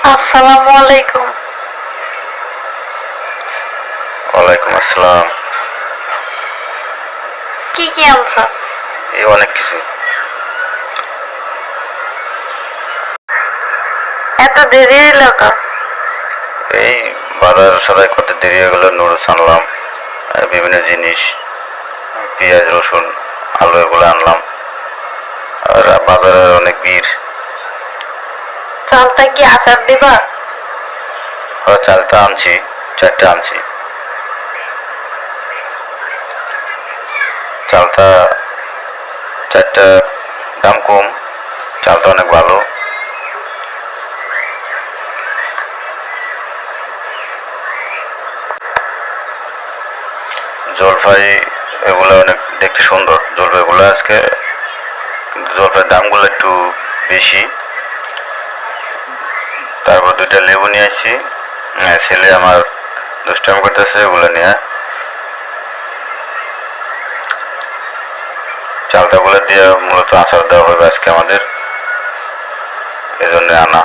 আসসালামু আলাইকুম। ওয়ালাইকুম আসসালাম। কি কি আনছো? এই অনেক কিছু। এত দেরি হইল তো? এই বাজার সদাই করতে দেরি হয়ে গেল, নুডলস আনলাম, বিভিন্ন জিনিস, পেঁয়াজ রসুন আলু এগুলো আনলাম। আর বাজারে অনেক ভিড়। চালটা কি আচার দিবা? চালটা আনছি, 4টা আনছি। চালটা 4টা দাম কম, চালটা অনেক ভালো। জলপাই এগুলো অনেক দেখতে সুন্দর, জলপাইগুলো আজকে, কিন্তু জলপাইয়ের দামগুলো একটু বেশি। তারপর 2টা লেবু নিয়ে আসছি। ছেলে আমার দুষ্টামি করতেছে, ওগুলো নিয়ে চালটাগুলো দিয়ে মূলত আচার দেওয়া হবে আজকে আমাদের, এজন্য আনা।